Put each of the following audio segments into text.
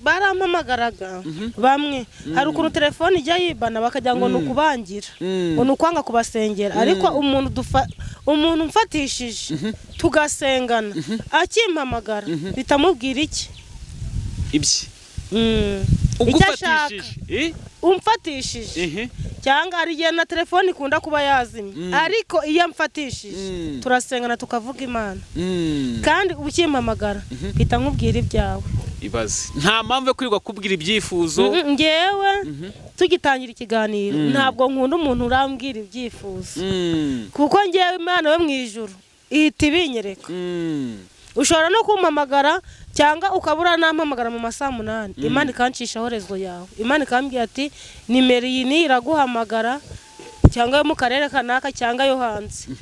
barampamagaraga bamwe hari ukuntu telefone ijya yibana bakagira ngo nukubangira ngo nukwanga kubasengera ariko umuntu mfatishije tugasengana akimpamagara bitamubwira iki ibyi ugufatishije umfatishije cyangwa ari igihe na telefone ikunda kuba yazimye ariko iyo mfatishije turasengana tukavuga Imana kandi ukimpamagara bita nkubwira ibyawe ibaze nta mpamvu yo kwirirwa kubwira ibyifuzo ngewe tugitangira ikiganiro ntabwo nkunda umuntu urambwira ibyifuzo kuko ngewe Imana yo mu ijuru ihita ibinyereka ushobora no kumpamagara cyangwa ukabura nampamagara mu masaha 8 Imana ikancishaho rezo yawe Imana ikambwira ati nimero iyi ni iraguhamagara cyangwa yo mu karere kanaka cyangwa yo hanze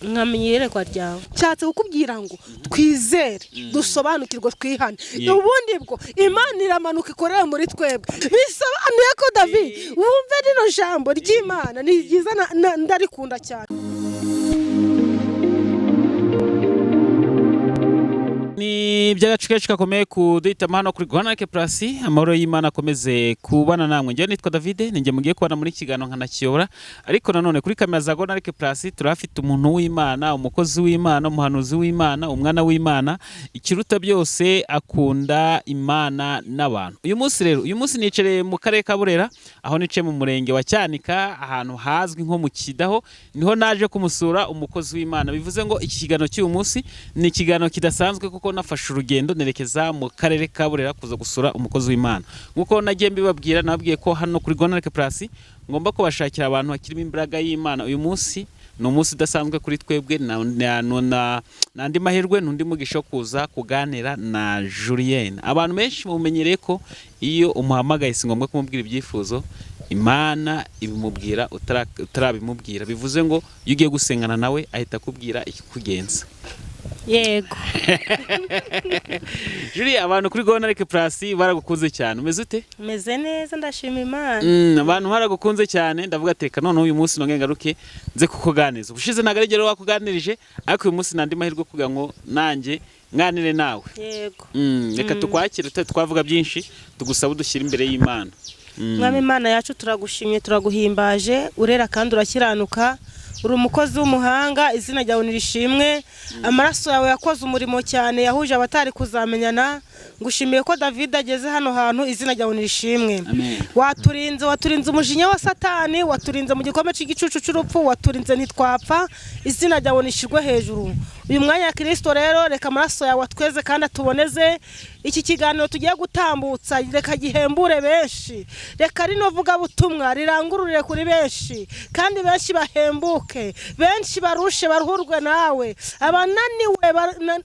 nkamenyere kwa ryawe cyatse kukubwira ngo twizere dusobanukirwe twihane ubundi bwo Imana iramanuka ikorera muri twebwe bisobanuye ko David wumve rino jambo ry'Imana ni ryiza ndarikunda cyane. ni by'agaciro gakomeye kuduhitamo hano kuri Rwanake Plus amahoro y'Imana akomeze kubana namwe njye nitwa David ninjye mugiye kubana muri kiganiro nkanakiyobora ariko nanone kuri kamera za Rwanake Plus turafite umuntu w'Imana umukozi w'Imana umuhanuzi w'Imana umwana w'Imana ikiruta byose akunda Imana n'abantu uyu munsi nicereye mu karere ka Burera aho nice mu murenge wa Cyanika ahantu hazwi nko mu Kidaho niho naje kumusura umukozi w'Imana bivuze ngo iki kiganiro cy'uyu munsi ni ikiganiro kidasanzwe kuko nafashe urugendo nerekeza mu karere ka Burera kuza gusura umukozi w'Imana nkuko nagiye mbibabwira nababwiye ko hano kuri Rwanake Plus ngomba kubashakira abantu bakirimo imbaraga y'Imana uyu munsi no munsi udasanzwe kuri twebwe nandi mahirwe nundi mugisho kuza kuganira na Julienne abantu benshi mumenyereye ko iyo umuhamagaye singombwa kumubwira ibyifuzo Imana ibimubwira utarabimubwira bivuze ngo iyo ugiye gusengana nawe ahita kubwira ikikugenza yego Julie abantu kuri Rwanake Plus baragukunze cyane umeze ute meze neza ndashima Imana abantu baragukunze cyane ndavuga teka none uyu munsi nongengaruke nze kukuganiza ubushize nagarigero wakuganirije ariko uyu munsi nandi mahirwe kugira ngo nanjye nganire nawe yego reka tukwakire twavuga byinshi tugusaba udushyira imbere y'Imana Mwami Imana yacu turagushimye turaguhimbaje urera kandi urakiranuka uri umukozi w'umuhanga izina ryawe nirishimwe amaraso yawe yakoze umurimo cyane yahuje abatari kuzamenyana ngushimiye ko David ageze hano hantu izina ryawe nirishimwe waturinze umujinya wa Satani waturinze mu gikombe cy'igicucu cy'urupfu waturinze ntitwapfa izina ryawe nishirwe hejuru uyu mwanya Kristo rero reka amaraso yawe atweze kandi atuboneze iki kiganiro tugiye gutambutsa reka gihembure benshi reka rino vuga butumwa rirangururire kuri benshi kandi benshi bahembuke benshi barushe baruhurwe nawe abananiwe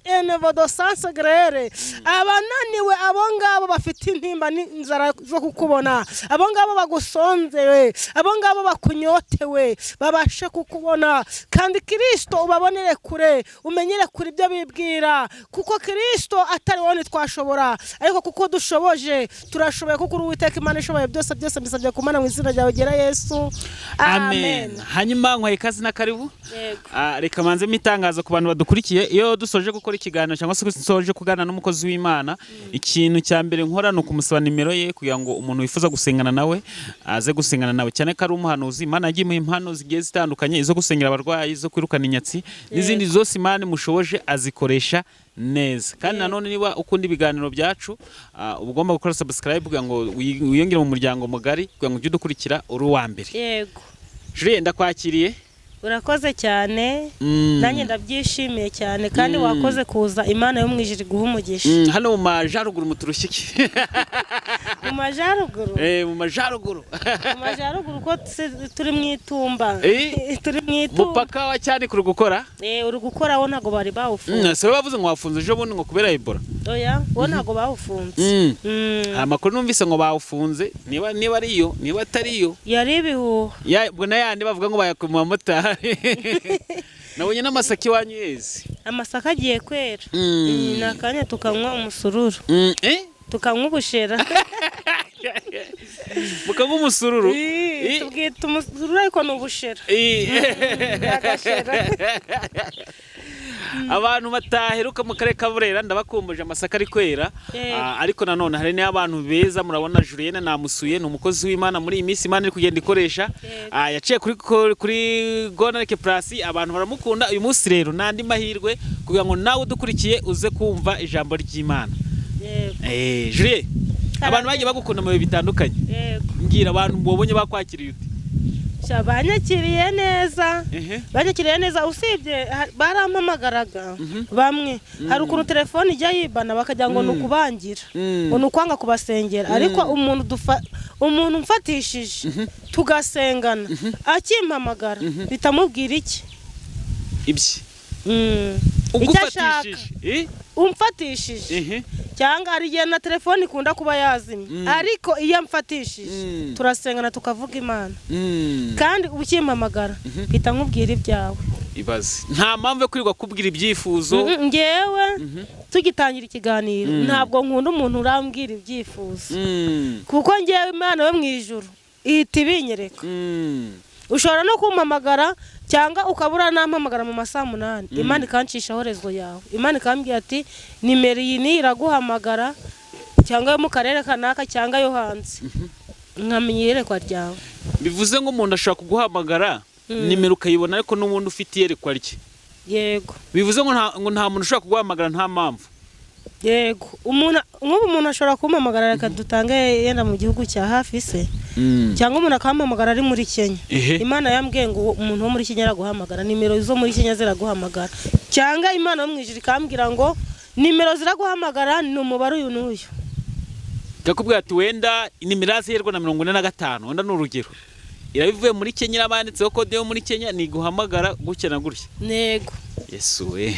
enevodosanse grere abananiwe abo ngabo bafite intimba n'inzara zo kukubona abo ngabo bagusonzewe abo ngabo bakunyotewe babashe kukubona kandi Kristo ubabonere kure umenyere kuri ibyo bibwira kuko Kristo atari wowe twashobora ariko kuko dushoboje turashoboye kuko uri Uwiteka Imana ishoboye byose mbisabye kumana mu izina ryawe gera Yesu amen hanyuma nkwaye kazi na karibu reka manze mitangaza ku bantu badukurikiye iyo dusoje gukora ikiganiro cyangwa se dusoje kugana n'umukozi w'Imana ikintu cya mbere nkora no kumusaba nimero ye kugira ngo umuntu wifuza gusengana nawe aze gusengana nawe cyane ko ari umuhanuzi Imana yagiye mu impano zigiye zitandukanye izo gusengera abarwayi izo kwirukana inyatsi n'izindi zose Imana mushoboje azikoresha neza kandi nanone niba ukunda ibiganiro byacu ugomba gukora subscribe kugira ngo wiyongere mu muryango mugari kugira ngo ujye udukurikira uri uwa mbere yego Julie ndakwakiriye urakoze cyane nanjye ndabyishimiye cyane kandi wakoze kuza Imana yo mwijiri guha umugisha hano mu majaruguru muturushyiki mu majaruguru mu majaruguru ko turi mwitumba turi mwitumba mupaka wa cyane kuri gukora uri gukora wo ntago bari bawufunze se bavuze ngo wafunze ejo bundi ngo kubera Ebola oya wo ntago bawufunze amakuru numvise ngo bawufunze niba ari iyo niba atari iyo yari ibihuha ubwo nayandi bavuga ngo bayakuma mota nabonye n'amasaka iwanyu yeze amasaka agiye kwera nakanya tukanywa umusururu tukanywa ubushera mukanywa umusururu tubwita umusururu ariko ni ubushera abantu bataheruka mu karere ka Burera ndabakumbuje amasaka ari kwera. Ariko nanone hari n'abantu beza murabona Julienne namusuye ni umukozi w'Imana muri iyi minsi Imana iri kugenda ikoresha. Yaciye kuri Gonareke Plus abantu baramukunda uyu munsi rero nandi mahirwe kugira ngo nawe udukurikiye uze kumva ijambo ry'Imana. Julienne abantu bagiye bagukunda mu bihe bitandukanye. Mbwira abantu bobonye bakwakiriye ute? Banyakiriye neza. Banyakiriye neza usibye barampamagaraga bamwe. Hari ukuntu telefone ijya yibana bakagira ngo nukubangira. Ngo nukwanga kubasengera ariko umuntu mfatishije tugasengana akimpamagara bitamubwira iki? Ibyi. Ugufatishije. Umfatishije. Cyangwa ari igihe na telefone ikunda kuba yazimye ariko iyo mfatishije turasengana tukavuga Imana kandi ukimpamagara bita nkubwira ibyawe. Ibaze nta mpamvu yo kwirirwa kubwira ibyifuzo. Ngewe tugitangira ikiganiro ntabwo nkunda umuntu urambwira ibyifuzo kuko ngewe Imana yo mu ijuru ihita ibinyereka. Ushobora no kumpamagara cyangwa ukabura nampamagara mu masaha 8 Imana ikancishaho rezo yawe. Imana ikambwira ati nimero iyi ni iraguhamagara cyangwa yo mu karere kanaka cyangwa yo hanze nkamenya iyerekwa ryawe. Bivuze ngo umuntu ashaka kuguhamagara nimero ukayibona ariko n'umuntu ufite iyerekwa rye. Yego. Bivuze ngo nta muntu ushaka kuguhamagara nta mpamvu. Yego. Umuntu ashobora kumpamagara reka dutange yenda mu gihugu cya hafi se. Cyangwa umuntu akampamagara ari muri Kenya. Imana yambwiye ngo umuntu wo muri Kenya araguhamagara nimero zo muri Kenya ziraguhamagara. Cyangwa Imana yo mu ijuru ikambwira ngo nimero ziraguhamagara ni umubare uyu n'uyu. Yakubwira ati wenda nimero yazerwa na 45 wenda n'urugero. Irabivuye muri Kenya irabanditseho kode yo muri Kenya ni guhamagara gutya na gutya. Nego. Yesu we.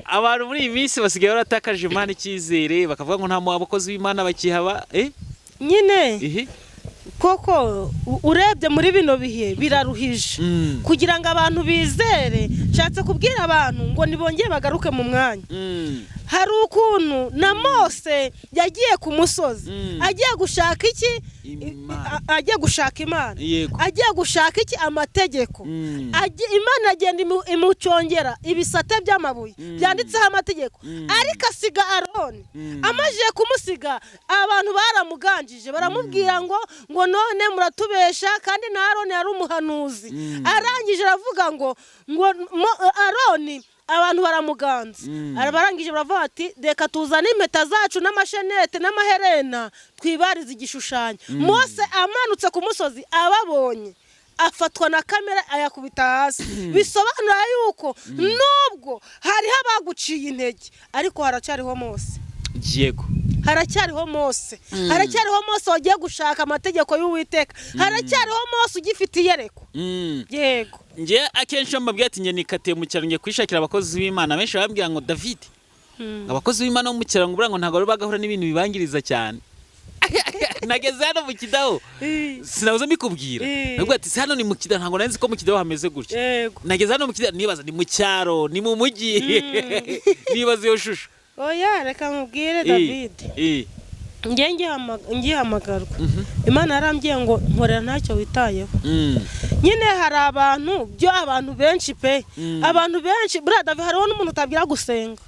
Abantu muri iyi minsi basigaye baratakaje Imana icyizere bakavuga ngo nta mubakozi w'Imana bakihaba. Nyine koko urebye muri bino bihe biraruhije kugira ngo abantu bizere. Nshatse kubwira abantu ngo nibongeye bagaruke mu mwanya. Hari ukuntu na Mose yagiye ku musozi agiye gushaka iki? Agiye gushaka Imana. Agiye gushaka iki? Amategeko. Imana agenda imucongera ibisate by'amabuye byanditseho amategeko ariko asiga Aroni. Amajije kumusiga abantu baramuganjije baramubwira ngo none muratubesha kandi na Aroni yari umuhanuzi. Arangije aravuga ngo Aroni abantu baramuganza. Arabarangije baravuga ati reka tuzane impeta zacu n'amashenete n'amaherena twibariza igishushanyo. Mose amanutse ku musozi ababonye afatwa na kamera ayakubita hasi. Bisobanura yuko nubwo hariho abaguciye intege ariko haracyariho Mose. Yego. Haracyariho Mose. Haracyariho Mose wagiye gushaka amategeko y'Uwiteka. Haracyariho Mose ugifite iyereko. Yego. Nje akenshi mbabwiye ati nikatiye mu cyaro ngiye kwishakira abakozi b'Imana. Benshi bambwira ngo David abakozi b'Imana mu cyaro ngo ngo ntago bagahura n'ibintu bibangiriza cyane. Nageze hano mu Kidaho sinabuze mbikubwira. Nabwo ati hano ni mu Kidaho ntago nanzi ko mu Kidaho hameze gutya. Nageze hano mu Kidaho nibaza ni mu cyaro ni mu mujyi. Nibaza iyo shusho. Oya reka mubwire David. Ngihamagarwa. Imana yarambwiye ngo nkorera ntacyo witayeho. Nyine hari abantu benshi pe. Abantu benshi bra David hariho n'umuntu utabwira gusenga.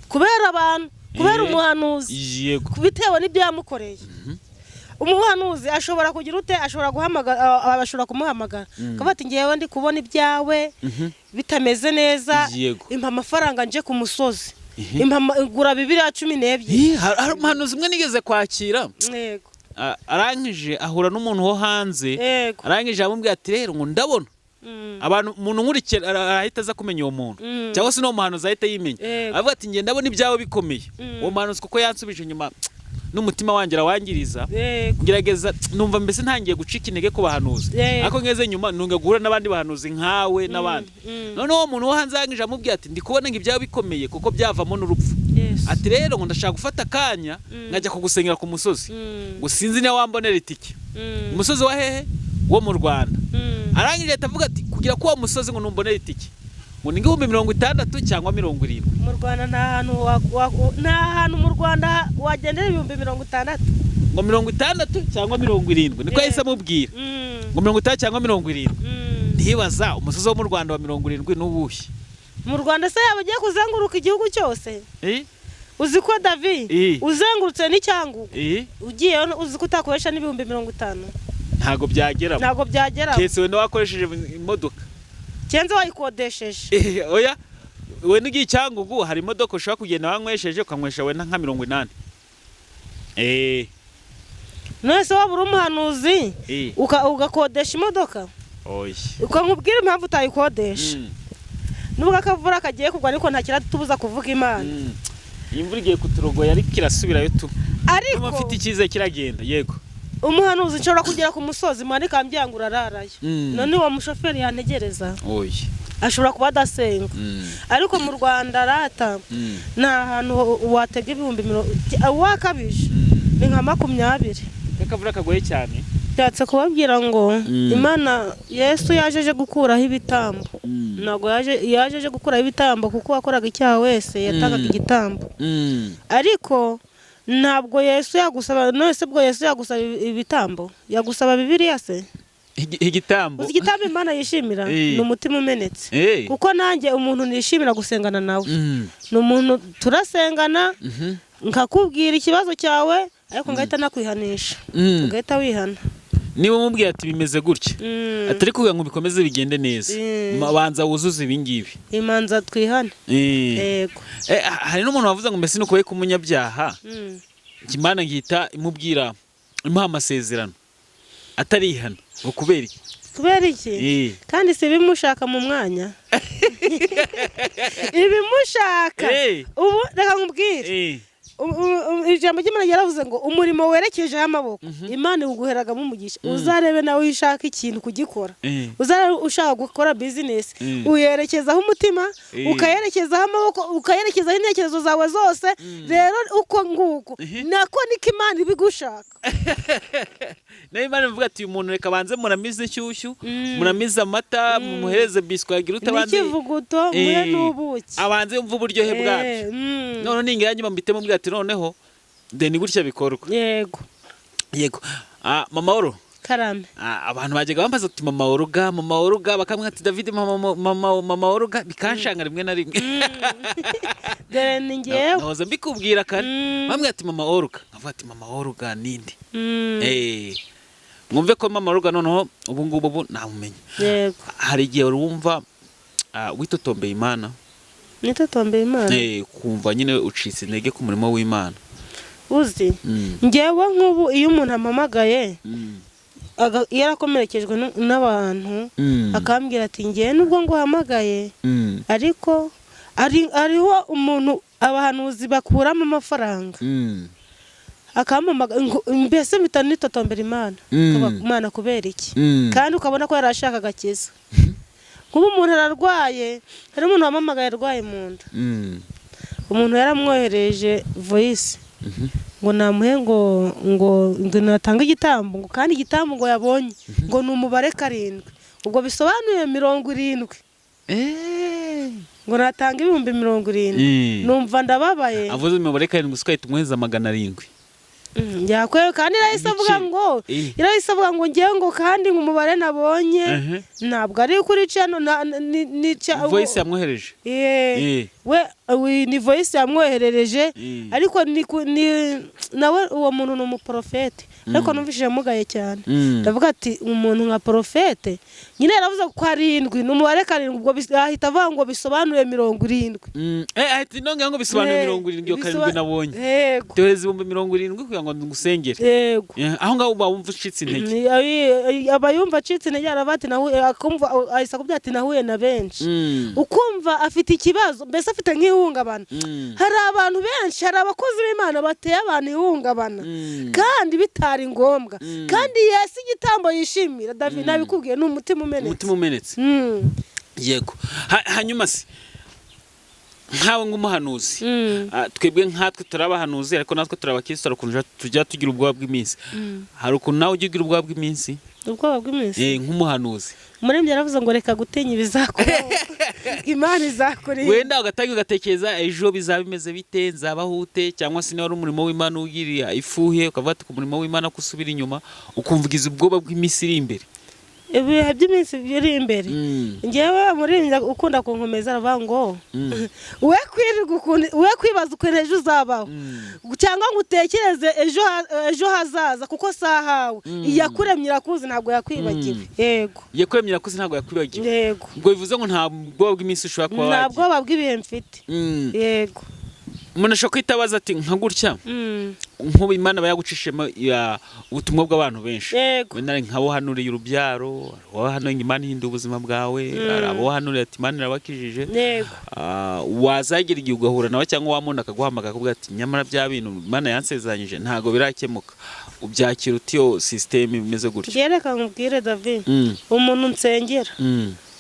Kubera abantu, kubera umuhanuzi. Yego. Kubitewe n'ibyo yamukoreye. Umuhanuzi ashobora kugira ute ashobora guhamagara abashobora kumuhamagara. Kabati ngiyewe ndi kubona ibyawe bitameze neza. Impa amafaranga nje ku musozi. Gura Bibiliya 12. Hari umuhanuzi umwe nigeze kwakira. Yego. Arangije ahura n'umuntu wo hanze. Arangije amubwira ati rero ngo ndabona abantu umuntu nkurikira arahita aza kumenya uwo muntu cyangwa se no muhanuzi ahita yimenya. Avuga ati nge ndabona ibyawe bikomeye. Uwo muhanuzi kuko yansubije inyuma n'umutima wanjye arawangiriza ngerageza numva mbese ntangiye gucika intege ku bahanuzi. Ariko ngeze nyuma nunga guhura n'abandi bahanuzi nkawe n'abandi. None uwo muntu wo hanze yangije amubwira ati ndi kubona ngo ibyawe bikomeye kuko byavamo n'urupfu. Ati rero ngo ndashaka gufata akanya nkajya kugusengera ku musozi. Gusinzi ne wambonera itike. Umusozi wa hehe wo mu Rwanda. Arangije atavuga ati kugira ko uwo musozi ngo numbonera itike. Ngo ni 60 cyangwa 70. Mu Rwanda nta hantu mu Rwanda wagendera 60. Ngo 60 cyangwa 70 niko yahise amubwira. Ngo 50 cyangwa 70. ntibaza umusozi wo mu Rwanda wa 70 n'ubuhe mu Rwanda se yaba agiye kuzenguruka igihugu cyose uzi ko David uzengurutse n'icyangu ugiye uzi ko utakoresha n'ibihumbi 50 ntago byagera kese wenda wakoresheje imodoka kenze wayikodesheje oya we n'ugiye icyangugu hari imodoka ushaka kugenda wanywesheje ukanywesha wenda nka 80 nose wabura umuhanuzi ugakodesha imodoka oya ukamubwira impamvu utayikodesha nubwo akavura kagiye kugwa ariko nta kiratubuza kuvuga Imana imvura igiye kuturogoya ariko kirasubirayo tu ariko afite ikize kiragenda yego umuhanuzi nshobora kugera ku musozi mwari kambyangura ararayo none uwo mushoferi yantegereza oya ashobora kuba adasenga ariko mu Rwanda rata nta hantu watega ibihumbi wakabije ni nka 20 kakavura kagoye cyane cyatse kubabwira ngo Imana Yesu yajeje gukuraho ibitambo nago yajeje gukuraho ibitambo kuko wakoraga icyaha wese yatangaga igitambo ariko ntabwo Yesu yagusaba nose bwo Yesu yagusaba ibitambo yagusaba Bibiliya se igitambo Imana yishimira ni umutima umenetse kuko nanjye umuntu nishimira gusengana nawe ni umuntu turasengana nkakubwira ikibazo cyawe ariko ngahita nakwihanisha ugahita wihana niba mubwiye ati bimeze gutya atari kugira ngo bikomeze bigende neza banza wuzuze ibingibi imanza twihane yego hari n'umuntu wavuze ngo mbese nuko we kumunyabyaha Imana ngita imubwira imuha amasezerano atarihana ngo kubera iki kandi si bimushaka mu mwanya ibimushaka ubu reka nkubwire ijambo ry'Imana yaravuze ngo umurimo werekeje y'amaboko Imana uguheragamo umugisha uzarebe nawe ushaka ikintu kugikora uzarebe ushaka gukora business uyerekezaho umutima ukayerekezaho amaboko ukayerekezaho intekerezo zawe zose rero uko nguko nako niko Imana ibigushaka nayo Imana ivuga ati umuntu reka banze muramize inshyushyu muramize amata mumuhereze biscuit agira utabanze n'ikivuguto muhe n'ubuki abanze umva uburyohe bwabyo none ningiranye mbitemo mbwa ati noneho deni gutya bikorwa yego mama Oro karame abantu bajyaga bambaza ati mama Oruga bakamwe ati David mama Oruga bikanshanga rimwe na rimwe dore ningewe nahoze mbikubwira kare bamwe ati mama Oruga avuga ati mama Oruga nindi mwumve ko mama Oruga noneho ubu ngubu namumenye yego hari igihe urumva witotombeye Imana nitotombeye Imana kumva nyine ucitse intege ku murimo w'Imana uzi ngewe nk'ubu iyo umuntu amamagaye yarakomerekejwe n'abantu akambwira ati ngewe nubwo ngo uhamagaye ariko ariho umuntu abahanuzi bakuramo amafaranga akamamaga mbese mpita nitotombera Imana kubera iki kandi ukabona ko yarashaka agakiza kuba umuntu ararwaye hari umuntu wamamagaye arwaye mu nda umuntu yaramwohereje voice ngo namuhe ngo natanga igitambo ngo kandi igitambo ngo yabonye ngo ni umubare 7 ubwo bisobanuye 70 ngo natanga ibihumbi 70 numva ndababaye avuze umubare 7 usukahita umweza 700 yakwewe kandi irahise avuga ngo ngewe ngo kandi umubare nabonye ntabwo ari kuri channel ni voice yamwohereje we ni voice yamwoherereje ariko nawe uwo muntu ni umuprofete ariko numvishije mugaye cyane ndavuga ati umuntu nka profete nyine yaravuze ko 7 n'umubare 7 ubwo ahita avuga ngo bisobanuye 70 ahita nonga ngo bisobanuye 70 yo 7 nabonye toheze 70 kugira ngo ngusengere yego aho ngaho uba wumva ucitse intege abayumva acitse intege arabati nawe akumva ahisa kubya ati nahuye na benshi ukumva afite ikibazo mbese afite nk'ihungabana hari abantu benshi hari abakozi b'Imana bateye abantu ihungabana kandi bitari ngombwa kandi Yesu igitambo yishimira David nabikubwiye ni umutima umenetse yego hanyuma se nkawe nk'umuhanuzi twebwe nkatwe turabahanuzi ariko natwe turabakristo rukunja tujya tugira ubwoba bw'iminsi hari ukuntu nawe ugira ubwoba bw'iminsi ubwoba bw'iminsi nk'umuhanuzi Umuremyi yaravuze ngo reka gutinya ibizakubaho Imana izakurinda wenda ugatekereza ejo bizaba bimeze bite nzabahute cyangwa se niba ari umurimo w'Imana ugiriye ifuhe ukavuga ati ku murimo w'Imana kusubira inyuma ukumvugiza ubwoba bw'iminsi iri imbere ibihe by'iminsi biri imbere ngewe muri ukunda kunkomeza aravuga ngo we kwibaza ukuntu ejo uzabaho cyangwa ngo utekereze ejo hazaza kuko sahawe iyakuremye irakuzi ntabwo yakwibagiwe yego yakuremye irakuzi ntabwo yakwibagiwe yego ubwo bivuze ngo nta bwoba bw'iminsi ushobora kuba wagira nta bwoba bw'ibihe mfite yego umuntu ashobora kwitabaza ati nka gutya nk'ubu Imana aba yagucishemo ubutumwa bw'abantu benshi wenda nk'abo hanuriye urubyaro abo hanuriye Imana ihinduye ubuzima bwawe abo hanuriye ati Imana irabakijije wazagera igihe ugahura nawe cyangwa wamuntu akaguhamagara akavuga ati nyamara bya bintu Imana yansezeranyije ntago birakemuka ubyakira utiyo system imeze gutya reka nkubwire David umuntu nsengera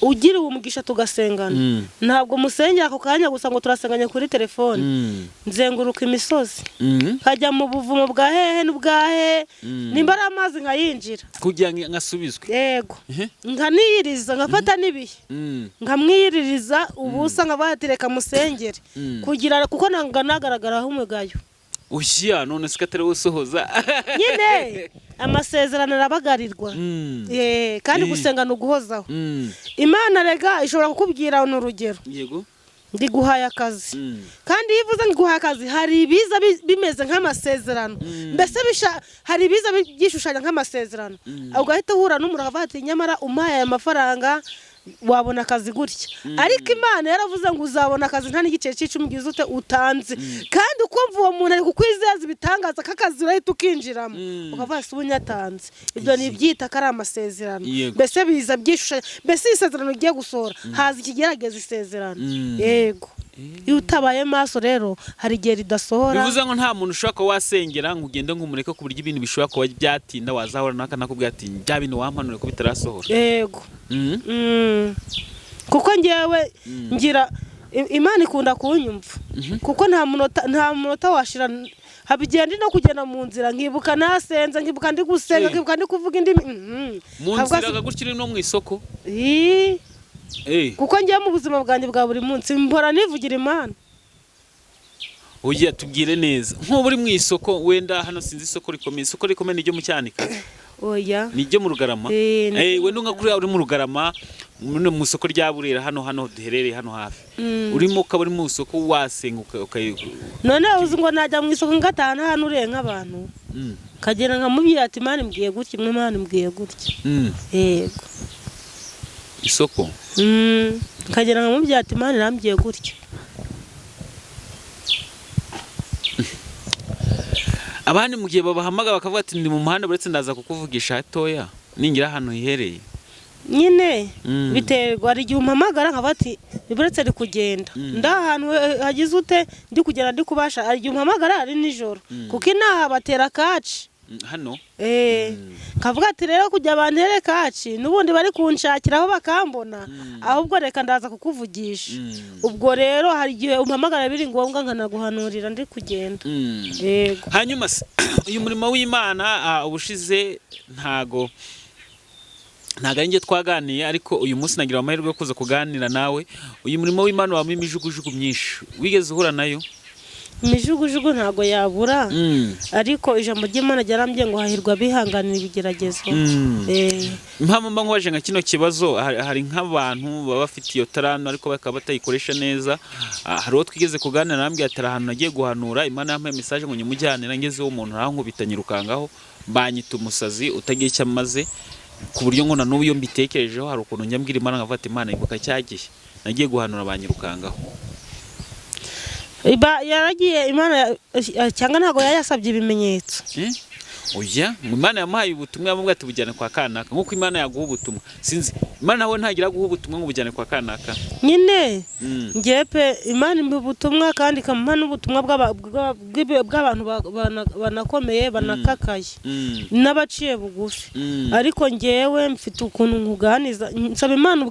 ugira umugisha tugasengana ntabwo musengera ako kanya gusa ngo turasenganye kuri telefone nzenguruka imisozi kajya mu buvumo bwa hehe n'ubwahe nimba ari amazi nkayinjira kugira ngo nkasubizwe yego nkaniyiriza ngafata n'ibihe nkamwiyiririza ubusa nkabahatireka musengere kugira kuko nagaragaraho umugayo ushya none sikatere usohoza nyine amasezerano arabagarirwa kandi gusenga no guhozaho Imana rega ishobora kukubwira n'urugero yego ndi guhaya akazi kandi yivuze ngo guhaya akazi hari ibiza bimeze nk'amasezerano mbese hari ibiza byishushanya nk'amasezerano ugahita uhura n'umuntu akavuga ati nyamara umpaye aya mafaranga wabona akazi gutya ariko Imana yaravuze ngo uzabona akazi nta n'igice cy'icumi gize ute utanze kandi ukumva uwo muntu ari kukwizeza ibitangaza k'akazi urahita ukinjiramo ukavuga se ubunyatanze ibyo ni ibyita ko ari amasezerano mbese biza byishushanya mbese isezerano ugiye gusohora haza ikigerageza isezerano yego iyo utabaye maso rero hari igihe ridasohora bivuze ngo nta muntu ushobora kuba wasengera ngo ugende ngo umureke ku buryo ibintu bishobora kuba byatinda wazahora nakubwira ati bya bintu wampanure ko bitarasohora yego kuko ngewe ngira Imana ikunda kunyumva kuko nta munota washira habigenda no kugenda mu nzira nkibuka nasenze nkibuka ndi gusenga nkibuka ndi kuvuga indimi mu nzira gagukiri no mu isoko kuko ngiye mu buzima bwanjye bwa buri munsi mpora nivugira Imana ugiye tubwire neza nk'ubu uri mu isoko wenda hano sinzi isoko rikomeye n'iryo mu Cyanika oya nijye mu Rugarama wenda nka kuri uri mu Rugarama mu isoko rya Burera hano duherereye hano hafi urimo ukaba uri mu isoko wasenga none uzi ngo najya mu isoko ngatana hano urenga abantu kagera nkamubwira ati Imana imbwiye gutya imwe Imana imbwiye gutya yego isoko kagera nkamubwira ati Imana irambwiye gutya abandi mu gihe babahamagara bakavuga ati ndi mu muhanda buretse ndaza kukuvugisha hatoya ningira ahantu hihereye nyine biterwa ari igihe umpamagara nkaba ati biburetse ari kugenda ahantu hagize ute ndi kugenda ndi kubasha ari igihe umpamagara ari nijoro kuko inaha batera kaci hano kavuga ati rero kujya bantere kaci n'ubundi bari kunshakiraho bakambona ahubwo reka ndaza kukuvugisha ubwo rero hari igihe umpamagara biri ngombwa nkanaguhanurira ndi kugenda yego hanyuma uyu murimo w'Imana ubushize ntago ari njye twaganiye ariko uyu munsi nagira amahirwe yo kuza kuganira nawe uyu murimo w'Imana wabamo imijugujugu myinshi wigeze uhura nayo imijugujugu ntago yabura ariko ijambo ry'Imana ryarambye ngo hahirwa bihanganira ibigeragezo mpamvu mba nkwaje nka kino kibazo hari nk'abantu baba bafite iyo tarano ariko bakaba batayikoresha neza hari uwo twigeze kuganira arambye ati ahantu nagiye guhanura Imana yampaye message ngo nyimujyanira ngezeho umuntu arankubita nyirukangaho banyita umusazi utagiye icyo amaze ku buryo ngo na n'ubu iyo mbitekerejeho hari ukuntu njyambwira Imana nkavuga ati Imana ibuka cyagiye nagiye guhanura banyirukangaho yaragiye Imana cyangwa ntago yayasabye ibimenyetso oya Imana yamuhaye ubutumwa yamubwira ati bujyane kwa kanaka nkuko Imana yaguha ubutumwa sinzi Imana nawe ntagira guha ubutumwa ngo bujyane kwa kanaka nyine ngepe Imana imba ubutumwa kandi ikamuha n'ubutumwa bw'abantu banakomeye banakakaye n'abaciye bugufi ariko ngewe mfite ukuntu nkuganiza nsaba Imana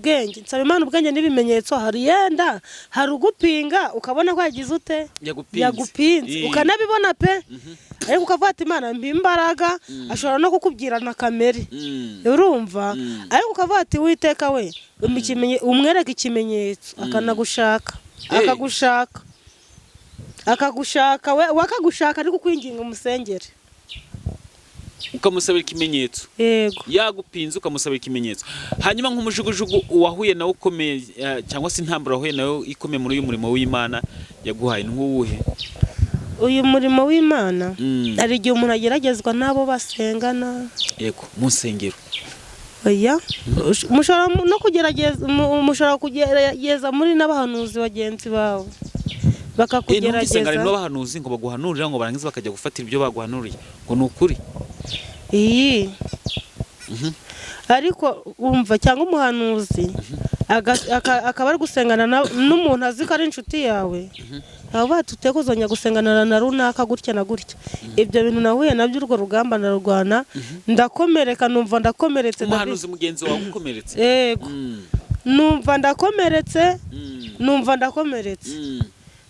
ubwenge n'ibimenyetso hari yenda hari ugupinga ukabona ko yagize ute yagupinze ukanabibona pe ariko ukavuga ati Imana mbimbaraga ashobora no kukubwira na kamere urumva ariko ukavuga ati Uwiteka we umwereka ikimenyetso akagushaka we wakagushaka ariko kwinginga umusengere ukamusabira ikimenyetso yego yagupinze ukamusabira ikimenyetso hanyuma nk'umujugujugu wahuye nawe ukomeye cyangwa se intambara wahuye nawe ikomeye muri uyu murimo w'Imana yaguhaye nk'uwuhe uyu murimo w'Imana hari igihe umuntu ageragezwa n'abo basengana yego mu nsengero oya mushobora no kugerageza muri n'abahanuzi bagenzi bawe bakakugerageza n'abahanuzi ngo baguhanurira ngo barangiza bakajya gufatira ibyo baguhanuriye ngo ni ukuri iyi ariko umva cyangwa umuhanuzi akaba ari gusengana n'umuntu azi ko ari inshuti yawe aba batuteye kuzongera gusengana na runaka gutya na gutya ibyo bintu nahuye nabyo urwo rugamba narurwana ndakomereka numva ndakomeretse umuhanuzi mugenzi wawe ukomeretse yego numva ndakomeretse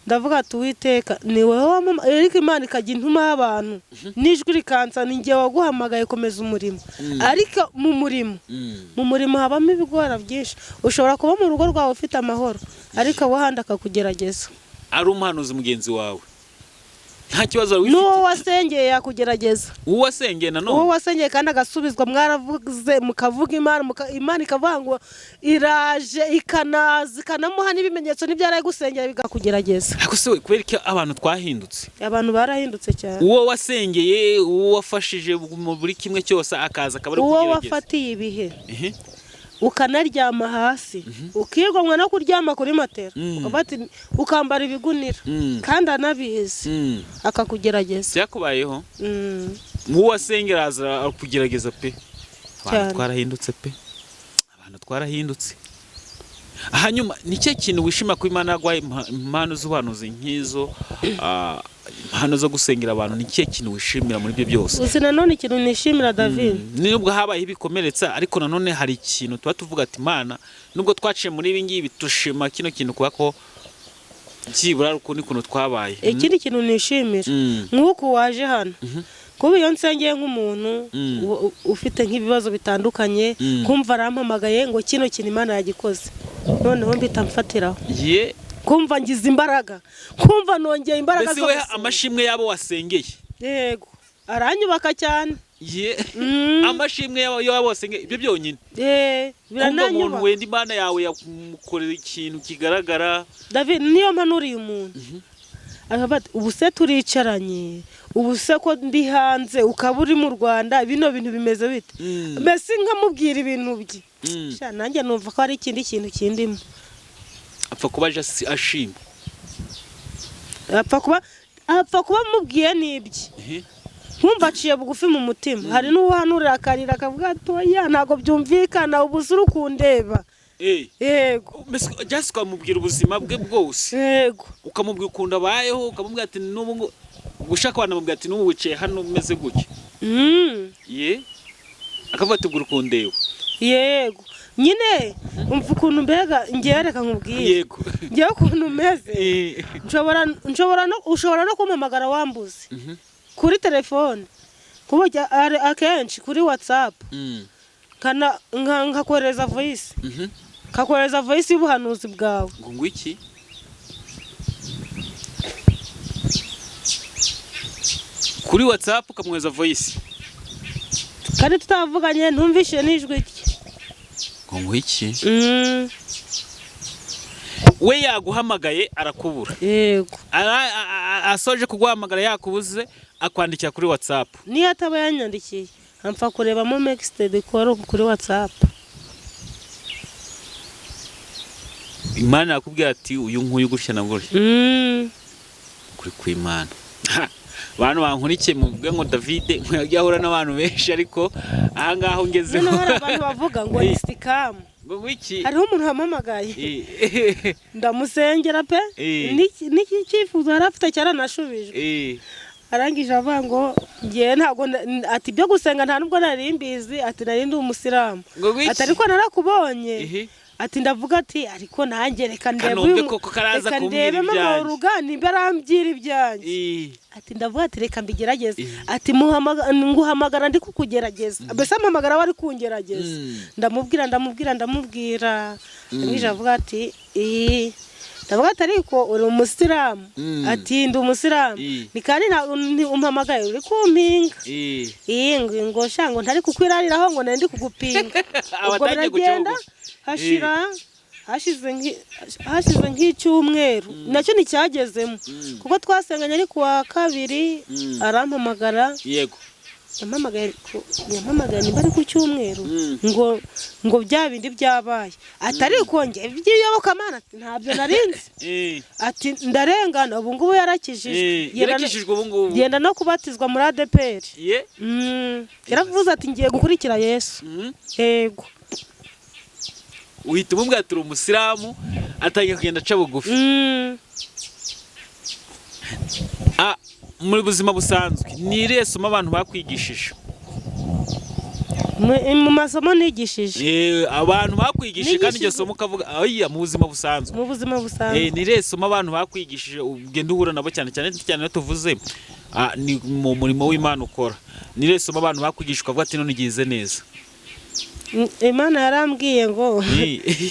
ndavuga ati Uwiteka ni wowe ariko Imana ikajya intuma y'abantu n'ijwi rikansa ni njye waguhamagaye komeza umurimo ariko mu murimo habamo ibigora byinshi ushobora kuba mu rugo rwawe ufite amahoro ariko abo handi akakugerageza ari umuhanuzi mugenzi wawe nta kibazo wifite n'uwo wasengeye yakugerageza uwo wasengeye nanone uwo wasengeye kandi agasubizwa mwaravuze mukavuga Imana ikavuga ngo iraje ikanamuha n'ibimenyetso n'ibyaraye gusengera bigakugerageza ariko se kubera ko abantu twahindutse abantu barahindutse cyane uwo wasengeye uwo wafashije muri kimwe cyose akaza akaba ari kugerageza uwo wafatiye ibihe ukanaryama hasi ukigomwa no kuryama kuri matera ukambara ibigunira kandi anabizi akakugerageza byakubayeho uwo wasengera aza kugerageza pe abantu twarahindutse hanyuma ni cyo kintu wishima ko Imana yagwaye impano z'ubuhanuzi nk'izo impano zo gusengera abantu ni cyo kintu wishimira muri byo byose uzi nanone ikintu nishimira David nubwo habaye ibikomeretsa ariko nanone hari ikintu tuba tuvuga ati Imana nubwo twaciye muri ibi ngibi tushima kino kintu kuba ko byibura ukundi kuntu twabaye ikindi kintu nishimira nk'uko waje hano kuba iyo nsengeye nk'umuntu ufite nk'ibibazo bitandukanye kumva arampamagaye ngo kino kintu Imana yagikoze noneho mbita mfatiraho kumva ngize imbaraga kumva nongeye imbaraga zo amashimwe yabo wasengeye yego aranyubaka cyane amashimwe yabo wasengeye ibyo byonyine birananyubaka umuntu wenda Imana yawe yamukorera ikintu kigaragara David niyo mpanuriye umuntu ubu se turicaranye ubu se ko ndi hanze ukaba uri mu Rwanda bino bintu bimeze bite mbese nkamubwira ibintu bye nanjye numva ko hari ikindi kintu kindimo apfa kuba ashima apfa kuba mubwiye n'ibye nkumva aciye bugufi mu mutima hari n'uhanurira akarira akavuga atoya ntabwo byumvikana ubu uri kundeba yego just ukamubwira ubuzima bwe bwose yego ukamubwira ukunda abayeho ukamubwira ati n'ubu gushaka abantu bamubwira ati n'ubu wicaye hano umeze gutya akavuga ati ubwo ukundeba yego nyine umva ukuntu mbega ngiye reka nkubwire yego ngiye ukuntu umeze ushobora no kumpamagara wambuze kuri telefone kuburyo akenshi kuri WhatsApp nkakohereza voice kakohereza voice y'ubuhanuzi bwawe ngo iki kuri WhatsApp ukamwohereza voice kandi tutavuganye ntumvishe n'ijwi rye ngo iki we yaguhamagaye arakubura yego asoje kuguhamagara yakubuze akwandikira kuri WhatsApp niyo ataba yanyandikiye ampfa kurebamo mexted call kuri WhatsApp Imana yakubwira ati uyu nkuyu gutya na gutya kuri kw'Imana abantu bankurikiye muvuga ngo David nk'yagiye ahura n'abantu benshi ariko aha ngaho ngezeho hari abantu bavuga ngo ni scam ngo iki hariho umuntu wamamagaye ndamusengera pe niki cyifuzo yarafite cyaranashubijwe arangije avuga ngo ngiye ntago ati byo gusenga nta nubwo nari mbizi ati nari ndi umusilamu ati ariko narakubonye ati ndavuga ati ariko nanjye reka ndebe mama urugani barambira ibyanjye ati ndavuga ati reka mbigerageze ati nguhamagara ndi kukugerageza mbese ampamagara wari kungerageza ndamubwira nije avuga ati ndavuga ati ariko uri umusilamu ati ndi umusilamu ni kandi umpamagaye uri kumpinga ngo shango ntari kukwirariraho ngo nari ndi kugupinga ubwo biragenda hashize nk'icyumweru nacyo nticyagezemo kuko twasenganye ari kuwa kabiri arampamagara yego yampamagaye nimba ari ku cyumweru ngo bya bindi byabaye atari kongera iby'iyobokamana ntabyo narinzi ati ndarengana ubu ngubu yarakijijwe ubu ngubu yenda no kubatizwa muri ADPR yaravuze ati ngiye gukurikira Yesu yego uhita umubwira ati uri umusilamu atangiye kugenda aca bugufi muri buzima busanzwe ni irihe somo abantu bakwigishije mu masomo nigishije abantu bakwigishije kandi iryo somo ukavuga oya mu buzima busanzwe ni irihe somo abantu bakwigishije ugenda uhura nabo cyane cyane tuvuze ni mu murimo w'Imana ukora ni irihe somo abantu bakwigishije ukavuga ati none igize neza Imana yarambwiye ngo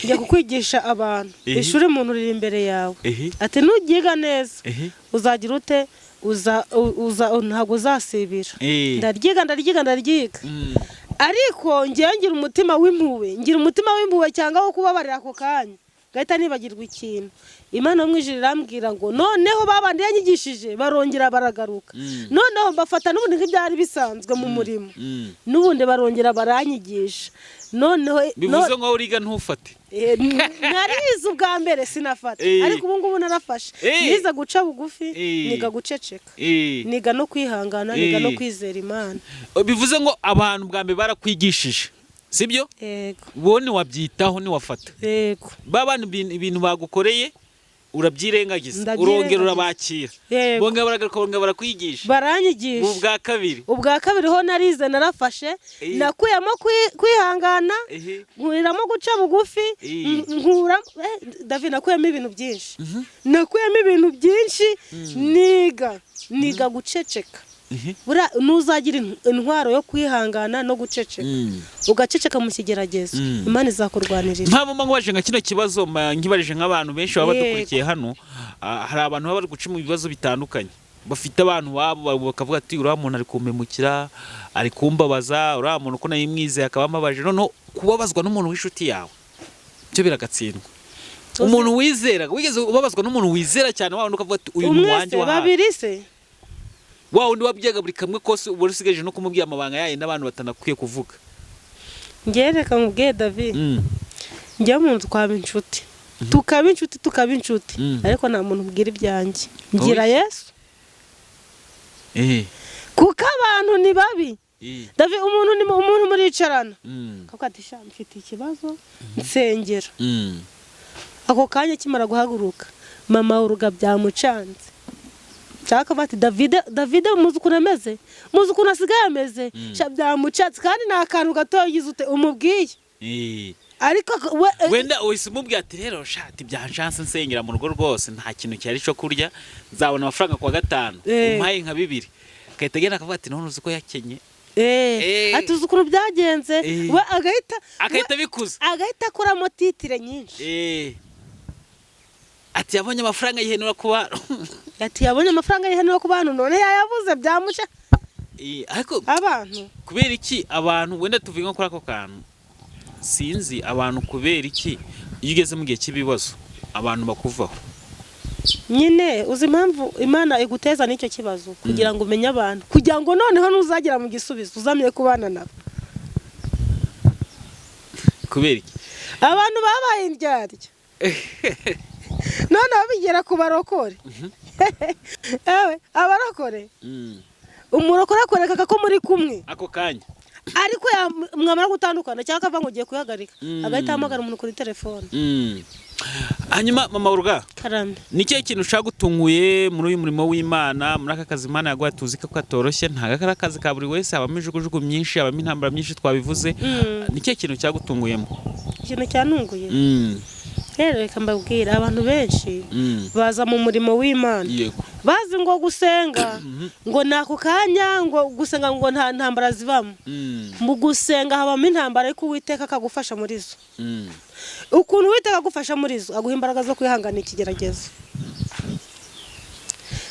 njya kukwigisha abantu ishuri umuntu riri imbere yawe ati nugiga neza uzagira ute ntabwo uzasibira ndaryiga ariko ngiye ngira umutima w'impuhwe cyangwa wo kubabarira ako kanya gahita nibagirwa ikintu Imana mu ijuru irambwira ngo noneho babandi yanyigishije barongera baragaruka noneho mbafata n'ubundi nk'ibyari bisanzwe mu murimo n'ubundi barongera baranyigisha noneho bivuze ngo uriga ntufate narize ubwa mbere sinafata ariko ubu ngubu narafashe nize guca bugufi niga guceceka niga no kwihangana niga no kwizera Imana bivuze ngo abantu bwa mbere barakwigishije sibyo yego bone wabyitaho ni wafata yego babana ibintu bagukoreye urabyirengagiza urongera urabakira bongera baragaruka barakwigisha baranyigisha ubwa kabiri ho narize narafashe nakuyemo kwihangana nkuriramo guca bugufi David nakuyemo ibintu byinshi niga guceceka nuzagira intwaro yo kwihangana no guceceka ugaceceka mu kigeragezo Imana izakurwanirira mpamvu mwaje nka kino kibazo nkibarije nk'abantu benshi baba badukurikiye hano hari abantu baba bari guca mu bibazo bitandukanye bafite abantu babo bakavuga ati uriya muntu ari kumpemukira ari kumbabaza uriya muntu uko nayimwizeye akaba amabaje noneho kubabazwa n'umuntu w'inshuti yawe byo biragatsindwa umuntu wizera wigeze ubabazwa n'umuntu wizera cyane wawe ukavuga ati uyu muwanjye wa babiri se undi wabyaga buri kamwe kose ubwo usigaje no kumubwira amabanga yaye n'abantu batanakwiye kuvuga ngereka mubwiye David njye mu nzu kwaba inshuti tukaba inshuti ariko nta muntu ubwira ibyanjye ngira Yesu kuko abantu ni babi David umuntu muricarana kuko ati sha mfite ikibazo nsengera ako kanya kimara guhaguruka mama uruga byamucanze cyaka bati David muzi ukuntu ameze muzi ukuntu asigaye ameze byamucatse kandi nta kantu gato yize ute umubwiye ariko wenda uhise umubwira ati rero shati bya chance nsengera mu rugo rwose nta kintu cyari cyo kurya nzabona amafaranga kwa gatanu umpaye nka 2 kahita agenda akavuga ati none uzi ko yakenye ati uzi ukuntu byagenze we agahita bikuza agahita akoramo titire nyinshi ati yabonye amafaranga yihenura ku bantu none yayabuze byamuca ariko abantu kubera iki abantu wenda tuvuga nko kuri ako kantu sinzi abantu kubera iki iyo ugeze mu gihe cy'ibibazo abantu bakuvaho nyine uzi impamvu Imana iguteza n'icyo kibazo kugira ngo umenye abantu kugira ngo noneho nuzagera mu gisubizo uzamenye kubana nabo kubera iki abantu babaye indyarya noneho bigera ku barokore abarokore umurokore akoreka ko muri kumwe ako kanya ariko mwamara gutandukana cyangwa akava ngo ugiye kuyagarika agahita ahamagara umuntu kuri telefone hanyuma mama uruga karame ni cyo kintu ushaka gutunguye muri uyu murimo w'Imana muri aka kazi Imana yaguha tuzi ko katoroshye ntaga kara kazi ka buri wese habamo ijugujugu myinshi habamo intambara myinshi twabivuze ni cyo kintu cyagutunguyemo ikintu cyantunguye rero reka mbabwira abantu benshi baza mu murimo w'Imana bazi ngo gusenga ngo nako kanya ngo gusenga ngo nta ntambara zivamo mu gusenga habamo intambara ariko Uwiteka akagufasha muri zo ukuntu Uwiteka agufasha muri zo aguha imbaraga zo kwihangana ikigeragezo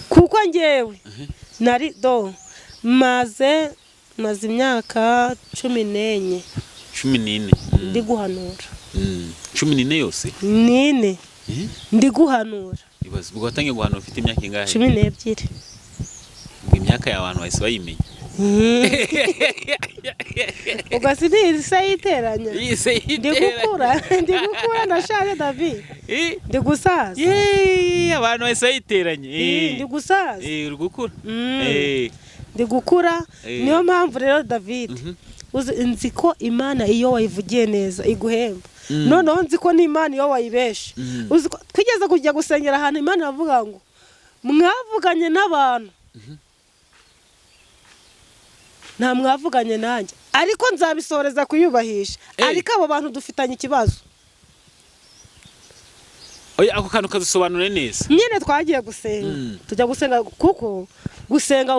kuko njyewe nari maze imyaka 14 ndi guhanura 14 yose nine ndi guhanura ibaze ubwo watangiye guhanura ufite imyaka ingahe 12 imyaka y'abantu bahise bayimenya ugasidi sayiteranya ndi gukura ndashaje David ndi gusaza abantu bahise bayiteranye ndi gusaza uri gukura ndi gukura niyo mpamvu rero David nzi ko Imana iyo wayivugiye neza iguhemba noneho nzi ko n'Imana iyo wayibeshe twigeze kujya gusengera ahantu Imana yavuga ngo mwavuganye n'abantu nta mwavuganye nanjye ariko nzabisoreza kuyubahisha ariko abo bantu dufitanye ikibazo oya ako kantu kadusobanure neza nyine twagiye gusenga tujya gusenga kuko gusenga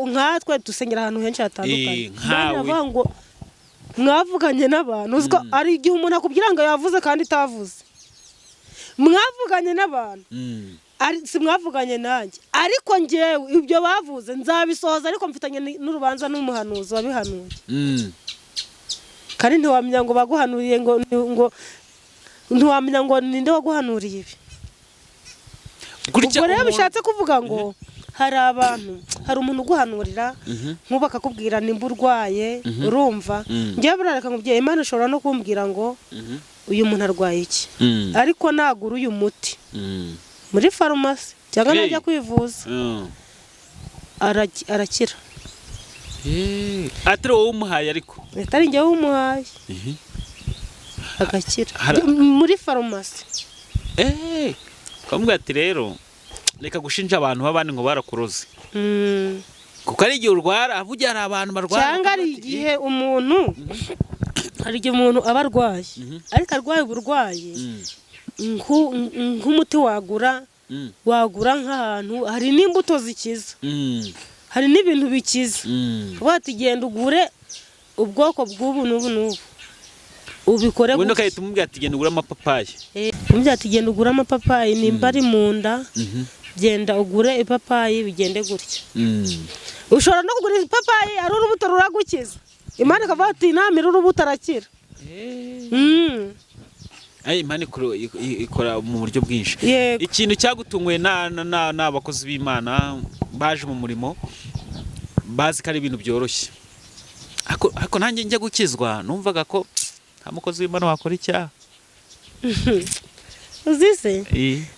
nkatwe dusengera ahantu henshi hatandukanye nkawe ngo mwavuganye n'abantu uziko ari igihe umuntu akubwira ngo yavuze kandi itavuze mwavuganye n'abantu si mwavuganye nanjye ariko njyewe ibyo bavuze nzabisohoza ariko mfitanye n'urubanza n'umuhanuzi wabihanuye kandi ntiwamenya ngo baguhanuriye ngo ntiwamenya ngo ninde waguhanuriye ibi ubwo rero bishatse kuvuga ngo hari abantu hari umuntu uguhanurira nk'ubu akakubwira nimba urwaye urumva njyewe burareka nkubwiye Imana ishobora no kumbwira ngo uyu muntu arwaye iki ariko nagura uyu muti muri farumasi cyangwa najya kwivuza arakira atari wowe umuhaye ariko atari njyewe umuhaye agakira muri farumasi kamubwira ati rero reka gushinja abantu b'abandi ngo barakuroze kuko ari igihe urwara burya hari abantu barwara cyangwa ari igihe umuntu aba arwaye ariko arwaye uburwayi nk'umuti wagura nk'ahantu hari n'imbuto zikiza hari n'ibintu bikiza kuba genda ugure ubwoko bw'ubu n'ubu n'ubu ubikore gutya ukahita umubwira ati genda ugure amapapayi umubwira ati genda ugure amapapayi nimba ari mu nda genda ugure ipapayi bigende gutya ushobora no kugura ipapayi ari urubuto ruragukiza Imana ikavuga ati namira urubuto arakira Imana ikora mu buryo bwinshi ikintu cyagutunguye n'abakozi b'Imana baje mu murimo bazi ko ari ibintu byoroshye ariko nanjye njya gukizwa numvaga ko nta mukozi w'Imana wakora icyaha uzise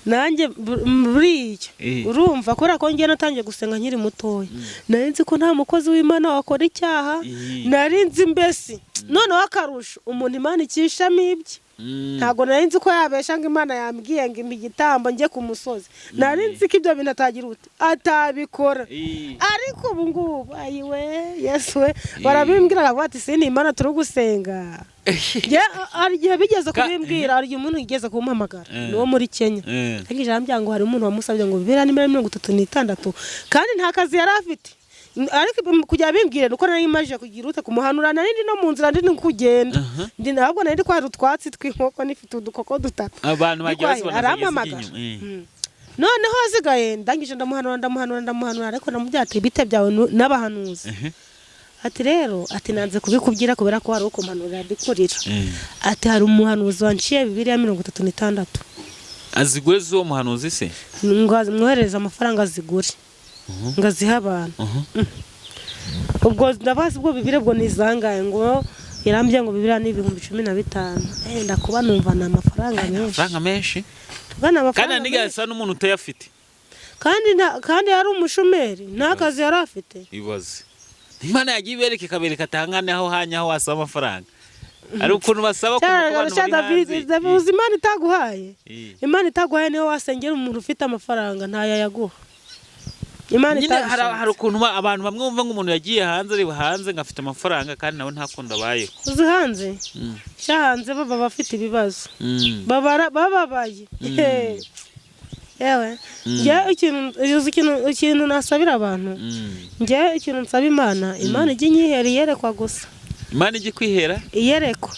nanjye buriya urumva kubera ko njye natangiye gusenga nkiri mutoya nari nzi ko nta mukozi w'Imana wakora icyaha nari nzi mbese noneho akarusho umuntu Imana ikishamo ibye ntabwo nari nzi ko yabesha ngo Imana yambwiye ngo imbe igitambo njye ku musozi nari nzi ko ibyo bintu atagira ute atabikora ariko ubu ngubu ayiwe Yesu we barabimbwira ngo ati si ni Imana turi gusenga hari igihe bigeze kubimbwira hari igihe umuntu yigeze kumpamagara ni wo muri Kenya ariko ijambo ngo hari umuntu wamusabye ngo bibera nimero 36 kandi nta kazi yari afite ariko kujya bimbwira uko nari imaje kugira ute kumuhanura nari ndi no mu nzira ndi kugenda ndi ntabwo nari kwari utwatsi tw'inkoko nifite udukoko dutatu abantu bagiye bazibona arampamagara noneho hasigaye ndangije ndamuhanura ariko namubyate bite byawe n'abahanuzi ati rero ati nanze kubikubwira kubera ko hari uko mpanura bikurira ati hari umuhanuzi wanciye Bibiliya 36 azigure zo muhanuzi se mwohereza amafaranga azigure ngaziha abantu ubwo ndabazi ubwo Bibiliya bwo nizangaye ngo yarambye ngo Bibiliya ni 15,000 ndakuba numva na amafaranga menshi kandi nigasa n'umuntu utayafite kandi yari umushomeri nta kazi yari afite ibaze Imana yagiye ibereka ikabereka atangane aho hanya aho wasaba amafaranga ari ukuntu basaba ku hanze Imana itaguhaye Imana itaguhaye niyo wasengera umuntu ufite amafaranga ntayayaguha Imana itaguhaye hari ukuntu abantu bamwe bumva ngo umuntu yagiye hanze ari hanze ngafite amafaranga kandi nawe ntakunda abayeho uzi hanze hanze baba bafite ibibazo bababaye yewe njye ikintu nasabira abantu njye ikintu nsaba Imana ijya inyihera iyerekwa gusa. Imana ijya kwihera iyerekwa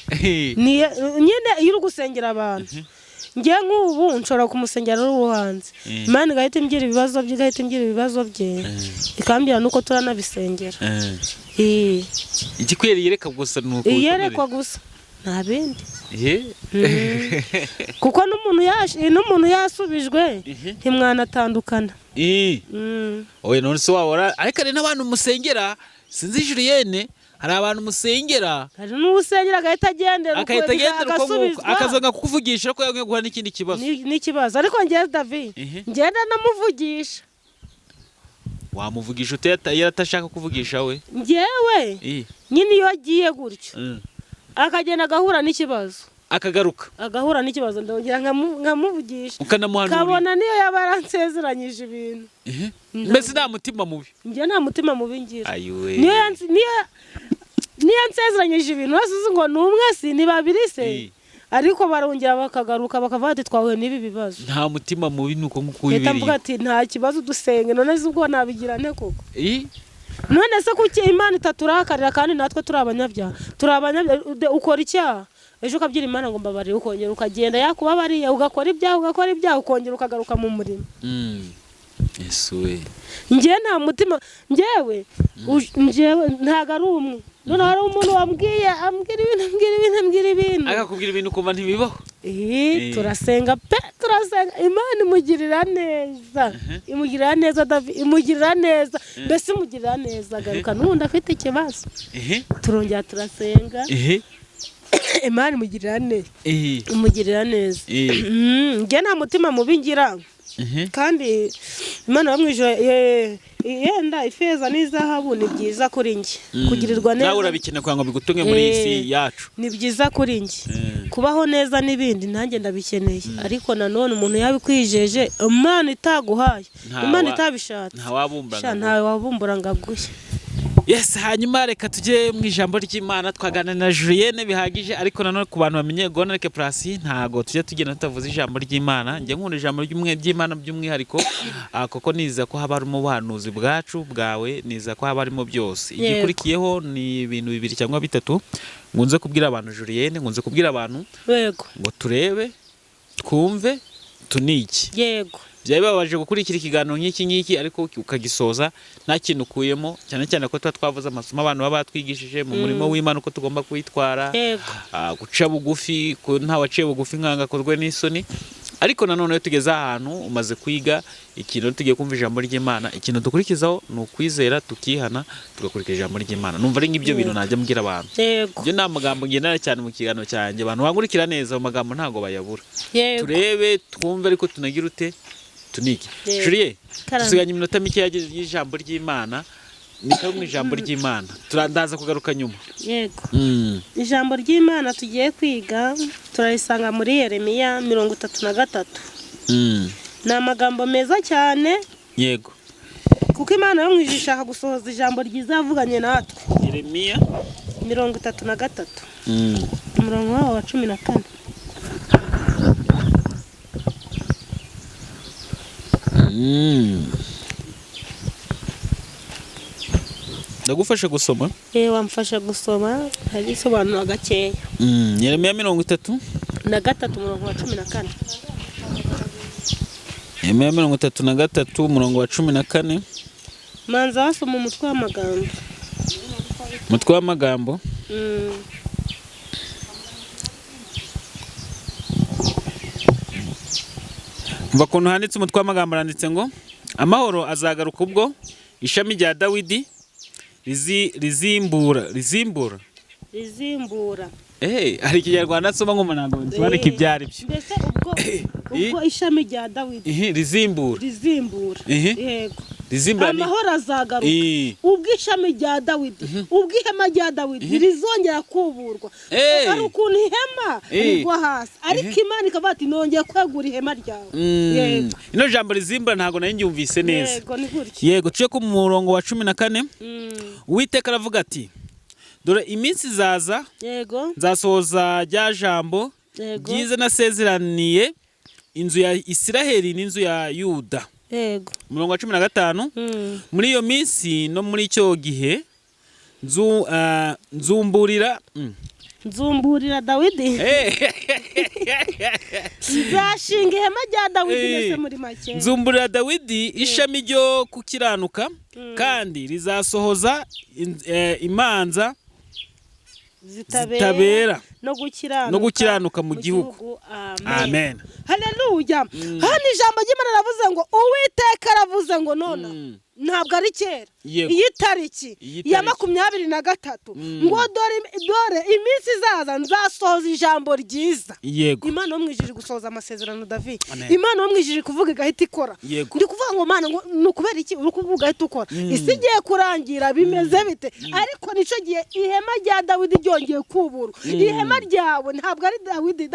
nyine iyo uri gusengera abantu njye nk'ubu nshobora kumusengera ari ubuhanzi Imana igahita imbwira ibibazo bye ikambwira nuko turanabisengera. igikwiriye yereka gusa nuko iyerekwa gusa nta bindi. kuko n'umuntu yasubijwe ntimwanatandukana. oye none se wabora ariko hari n'abantu musengera sinzi Julienne hari abantu musengera hari n'usengera agahita agendera akazanga kukuvugisha ko yagiye guhana n'ikindi kibazo n'ikibazo ariko njye David ngenda namuvugisha. wamuvugisha yaratashaka kuvugisha we njyewe nyine iyo agiye gutyo akagenda agahura n'ikibazo agahura n'ikibazo ndongera nkamuvugisha ukanamuhanura kabona niyo yaba yaransezeranyije ibintu. mbese nta mutima mubi njye nta mutima mubi ngira niyo nsezeranyije ibintu wese uzi ngo ni umwe si ni babiri se ariko barongera bakagaruka bakavuga ati twahuye n'ibi bibazo. nta mutima mubi nuko nguko wibiriye leta mvuga ati nta kibazo dusenge none ubwo nabigira nte koko none se kuki Imana itaturakarira kandi natwe turi abanyabyaha ukora icyaha ejo ukabyira Imana ngo mbabarire ukongera ukagenda yakubabariye ugakora ibyaha ukongera ukagaruka mu murimo. Yesuwe njye nta mutima njyewe ntago ari umwe none hari umuntu wambwiye ambwira ibintu akakubwira ibintu kumva ntibibaho. turasenga Imana imugirira neza David imugirira neza mbese imugirira neza agaruka n'undi afite ikibazo turongera turasenga Imana imugirira neza njye nta mutima mubi ngira kandi Imana bamwijwe yenda ifeza n'izahabu ni byiza kuri njye kugirirwa neza nawe urabikeneye kugira ngo bigutunge muri iyi si yacu ni byiza kuri njye kubaho neza n'ibindi nanjye ndabikeneye ariko nanone umuntu yabikwijeje Imana itaguhaye Imana itabishatse ntawe wabumbura ngo aguhe. Yes, hanyuma reka tujye mu ijambo ry'Imana twagana na Julienne bihagije ariko nanone ku bantu bamenye Gonareke Plus ntago tujye tugenda tutavuze ijambo ry'Imana. Njye nkunda ijambo ry'Imana by'umwihariko kuko niza ko haba harimo ubuhanuzi bwacu bwawe niza ko haba harimo byose. Igikurikiyeho ni ibintu bibiri cyangwa bitatu ngunze kubwira abantu Julienne ngunze kubwira abantu ngo turebe twumve tuniki. Yego byababaje gukurikira ikiganiro nk'iki ariko ukagisoza nta kintu ukuyemo cyane ko twavuze amasomo abantu baba batwigishije mu murimo w'Imana uko tugomba kwitwara guca bugufi nta waciye bugufi nkangakozwe n'isoni ariko nanone iyo tugeze ahantu umaze kwiga ikintu tugiye kumva ijambo ry'Imana ikintu dukurikizaho ni ukwizera tukihana tugakurikira ijambo ry'Imana numva ari nk'ibyo bintu najya mbwira abantu ibyo nta magambo ngendana cyane mu kiganiro cyanjye abantu bankurikira neza mu magambo ntago bayabura turebe twumve ariko tunagira ute tuniki. Julienne tusiganye iminota mike y'ijambo ry'Imana niko mu ijambo ry'Imana turandaza kugaruka nyuma. Yego ijambo ry'Imana tugiye kwiga turarisanga muri Yeremiya 33 ni amagambo meza cyane. Yego kuko Imana yo mwijisha ishaka gusohoza ijambo ryiza yavuganye natwe. Yeremiya 33 umurongo wa 14 ndagufasha gusoma wamfasha gusoma hari isobanuro gakeya. Yeremiya 33 umurongo wa 14 Yeremiya 33 umurongo wa 14 manza wasoma umutwe w'amagambo mva kuntu handitse umutwe w'amagambo aranditse ngo amahoro azagaruka ubwo ishami rya Dawidi rizimbura hari ikinyarwanda nsoma nk'umuntu nsobanura ibyari byo mbese ubwo ishami rya Dawidi rizimbura yego amahoro azagaruka ubwo ishami rya Dawidi ubwo ihema rya Dawidi rizongera kuburwa ari ukuntu ihema rigwa hasi ariko Imana ikavuga ati nongeye kwegura ihema ryawe. Yego ino jambo rizimbura ntago nari njyumvise neza. Yego ni gutyo. Yego tuje ku murongo wa 14 Uwiteka aravuga ati dore iminsi zaza nzasohoza rya jambo ryiza nasezeraniye inzu ya Isiraheli n'inzu ya Yuda. Yego. Umurongo wa 15 muri iyo minsi no muri icyo gihe nzumburira Dawidi. Zashinga ihema rya Dawidi ndetse muri make. Nzumburira Dawidi ishami ryo kukiranuka kandi rizasohoza imanza zitabera no gukiranuka mu gihugu. Amen. Haleluya. Hano ijambo ry'Imana ravuze ngo Uwiteka aravuze ngo nona ntabwo ari kera iyi tariki ya 23 ngo dore iminsi izaza nzasohoza ijambo ryiza. Imana yo mwijije gusohoza amasezerano David. Imana yo mwijije kuvuga igahita ikora. Ndi kuvuga ngo Mana ngo nukubera iki uri kuvuga igahita ukora. Isi igiye kurangira bimeze bite ariko nico gihe ihema rya Dawidi ryongeye kubura. Ihema ryawe ntabwo ari Dawidi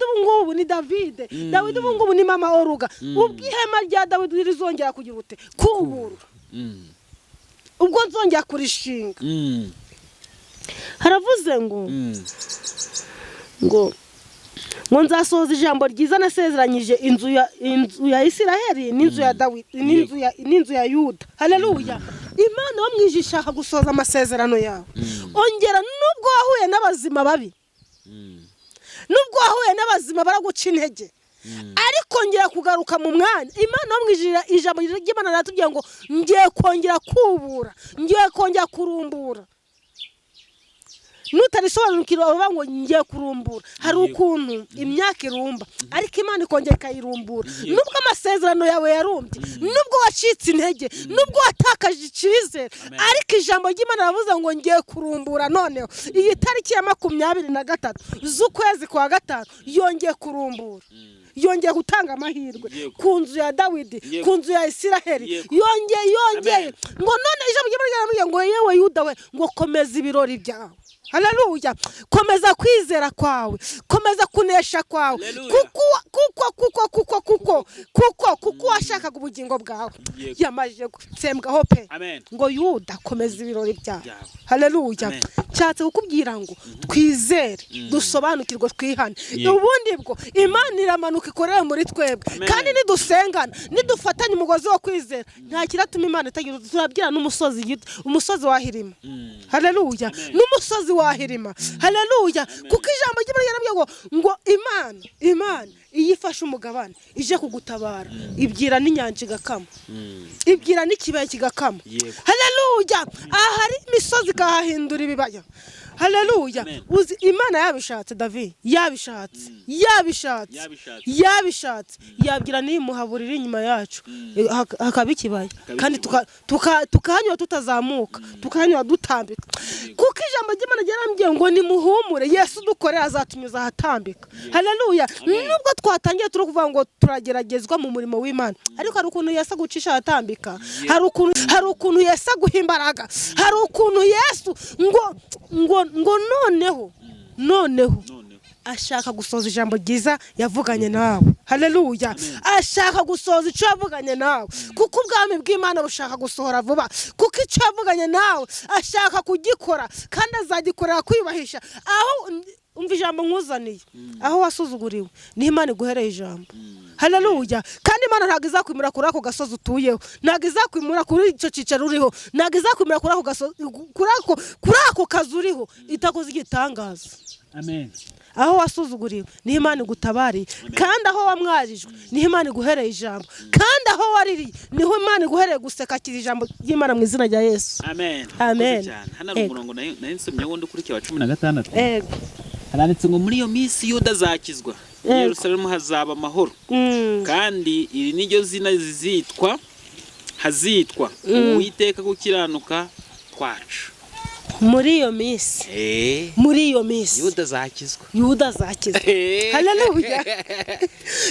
ubu ngubu ni David. Dawidi ubu ngubu ni mama Oruga. Ubwo ihema rya Dawidi rizongera kugira ute kubura. Ubwo nzongera kurishinga. Haravuze ngo nzasohoza ijambo ryiza nasezeranyije inzu ya Isiraheli n'inzu ya Dawidi n'inzu ya Yuda. Haleluya. Imana yo mwijisha gusohoza amasezerano yawe. Ongera nubwo wahuye n'abazima babi, nubwo wahuye n'abazima baraguca intege, ariko ngera kugaruka mu mwanya. Imana yo mwijira ijambo ry'Imana ratubwiye ngo ngiye kongera kubura, ngiye kongera kurumbura. Nutarisobanukirwa baba ngo ngiye kurumbura. Hari ukuntu imyaka irumba ariko Imana ikongera ikayirumbura. Nubwo amasezerano yawe yarumbye, nubwo wacitse intege, nubwo watakaje icyizere, ariko ijambo ry'Imana ravuze ngo ngiye kurumbura. Noneho iyi tariki ya 23 z'ukwezi kwa gatanu yongeye kurumbura. Yongeye gutanga amahirwe ku nzu ya Dawidi, ku nzu ya Isiraheli. Yongeye ngo none ijambo ry'Imana ngo yewe Yuda we ngo komeza ibirori byawe. Haleluya. Komeza kwizera kwawe, komeza kunesha kwawe, kuko washakaga ubugingo bwawe yamaje gutsembwaho pe. Ngo Yuda komeza ibirori byawe. Haleluya. Cyatse kukubwira ngo twizere, dusobanukirwe, twihane. Ubundi bwo Imana iramanuka ikorera muri twebwe kandi nidusengana, nidufatanye umugozi wo kwizera, nta kiratuma Imana itagira. Turabwira n'umusozi, umusozi wahirima. Haleluya. N'umusozi wahirima. Haleluya. Kuko ijambo ry'Imana yarabwiye ngo Imana iyifashe umugabane ije kugutabara, ibwira n'inyanja igakama, ibwira n'ikibaya kigakama. Haleluya. Ahari imisozi kahahindura ibibaya. Haleluya. Uzi Imana yabishatse David, yabishatse yabwira nimuhaburira inyuma yacu hakabikibaya kandi tukahanywa tutazamuka, tukahanywa dutambika. Kuko ijambo ry'Imana ryarambwiye ngo nimuhumure, Yesu dukorera azatunyuza ahatambika. Haleluya. Nubwo twatangiye turi kuvuga ngo turageragezwa mu murimo w'Imana, ariko hari ukuntu Yesu agucisha ahatambika, hari ukuntu Yesu aguha imbaraga, hari ukuntu Yesu ngo noneho ashaka gusoza ijambo ryiza yavuganye nawe. Haleluya. Ashaka gusoza icyo yavuganye nawe, kuko ubwami bw'Imana bushaka gusohora vuba. Kuko icyo yavuganye nawe ashaka kugikora kandi azagikorera kwibahisha. Aho umva ijambo nkuzaniye, aho wasuzuguriwe ni Imana iguhereye ijambo. Haleluya. Kandi Imana ntabwo izakwimura kuri ako gasozi utuyeho, ntabwo izakwimura kuri icyo cyicaro uriho, ntabwo izakwimura kuri ako gasozi, kuri ako kazi uriho itakoze igitangaza. Amen. Aho wasuzuguriwe ni Imana igutabariye, kandi aho wamwarijwe ni Imana iguhereye ijambo, kandi aho waririye niho Imana iguhereye guseka kiri ijambo ry'Imana mu izina rya Yesu. Amen. Amen. Hano ari umurongo nahinsomye ngo ndukurikiye wa 16. Haranditse ngo muri iyo minsi Yuda azakizwa, Yerusalemu hazaba amahoro. Kandi iri niryo zina hazitwa Uwiteka gukiranuka kwacu. Muri iyo minsi Yuda azakizwa. Haleluya.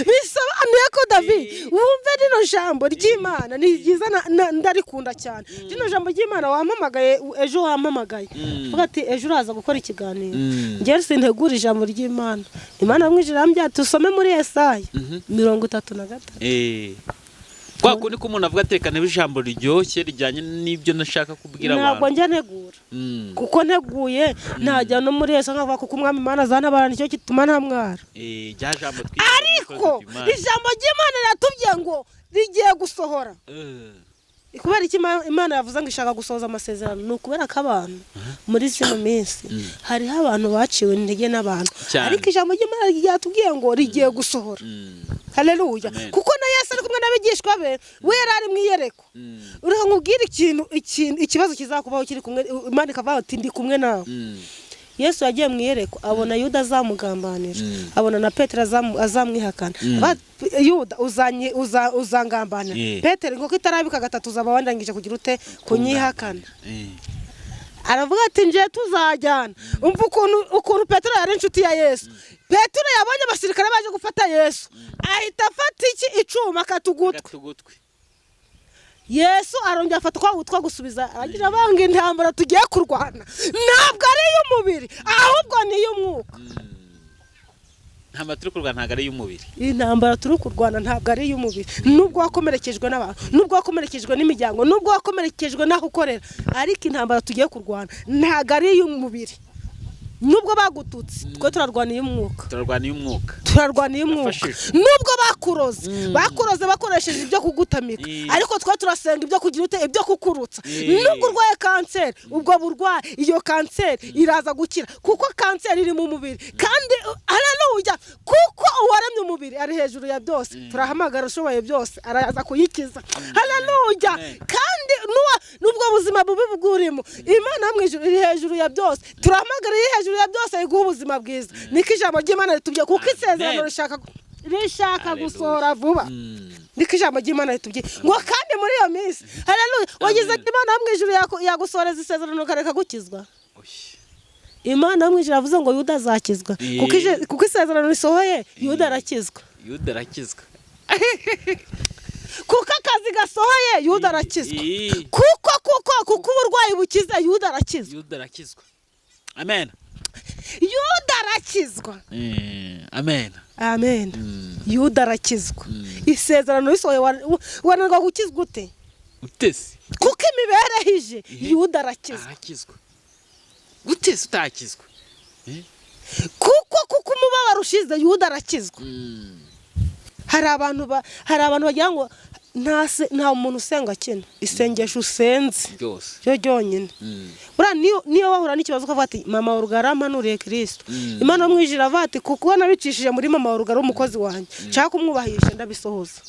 Bisobanuye ko David wumve rino jambo ry'Imana ni ryiza, ndarikunda cyane. Rino jambo ry'Imana wampamagaye ejo, wampamagaye vuga ati ejo uraza gukora ikiganiro. Ngiye sintegura ijambo ry'Imana. Imana mwijirambya tusome muri Yesaya 33. Kwa kundi ko umuntu avuga atekana ijambo riryoshye rijyanye n'ibyo nashaka kubwira abantu. Ntabwo njya ntegura. kuko nteguye najya no muri Yesu nkavuga kuko umwami Imana azantabara nicyo gituma ntamwara. Ariko ijambo ry'Imana riratubwiye ngo rigiye gusohora. Kubera iki Imana yavuze ngo ishaka gusohoza amasezerano ni ukubera ko abantu muri zino minsi hariho abantu baciwe intege n'abantu, ariko ijambo ry'Imana ryatubwiye ngo rigiye gusohora. Haleluya. Kuko na Yesu ari kumwe n'abigishwa be we yari ari mu iyereko. Ureka nkubwira ikibazo kizakubaho kiri kumwe, Imana ikavuga ati ndi kumwe nawe. Yesu yagiye mu iyereko abona Yuda azamugambanira, abona na Petero azamwihakana. Yuda uzangambanira, Petero ngo kitarabika gatatu uzaba wandangije kugira ute kunyihakana. Aravuga ati nje tuzajyana. Umva ukuntu Petero yari inshuti ya Yesu. Petero yabonye abasirikare baje gufata Yesu, ahita afata icuma akatugutwe. Yesu arongera afata kwa gutwa gusubiza, agira banga intambara tugiye kurwana ntabwo ari y'umubiri ahubwo ni y'umwuka. Intambara turi kurwana ntabwo ari y'umubiri. Intambara turi kurwana ntabwo ari y'umubiri. Nubwo wakomerekejwe n'abantu, nubwo wakomerekejwe n'imiryango, nubwo wakomerekejwe n'aho ukorera, ariko intambara tugiye kurwana ntabwo ari y'umubiri. Nubwo bagututse twe turarwaniye umwuka. Nubwo bakuroze bakoresheje ibyo kugutamika, ariko twe turasenga ibyo kugira ute ibyo kukurutsa. Nubwo urwaye kanseri, ubwo burwaye iyo kanseri iraza gukira kuko kanseri iri mu mubiri. Kandi haleluya, kuko uwaremye umubiri ari hejuru ya byose. Turahamagara ushoboye byose araza kuyikiza. Haleluya. Kandi nubwo buzima bubi bwurimo, Imana mu ijuru iri hejuru ya byose. Turahamagara iri hejuru ya byose iguha ubuzima bwiza. Niko ijambo ry'Imana ritubwiye kuko isezerano rishaka gusohora vuba. Niko ijambo ry'Imana ritubwiye ngo kandi muri iyo minsi, haleluya, wagize Imana mu ijuru yagusohoreza isezerano ukareka gukizwa. Imana mu ijuru yavuze ngo Yuda azakizwa kuko isezerano risohoye. Yuda arakizwa. Kuko akazi gasohoye Yuda arakizwa. Kuko uburwayi bukize Yuda arakizwa. Amen. Yuda arakizwa. Amen. Yuda arakizwa. Isezerano risohoye wananirwa gukizwa ute? Utese. Kuko imibereho ije Yuda arakizwa. Gutese utakizwa. Kuko umubabaro ushize Yuda arakizwa. Hari abantu bagira ngo nta muntu usenga kino isengesho usenze cyo cyonyine. Niyo wahura n'ikibazo ukavuga ati mama urugarampanuriye Kristo, Imana mu ijuru avuga ati kuko nabicishije muri mama urugara umukozi wanjye nshaka kumwubahisha ndabisohoza.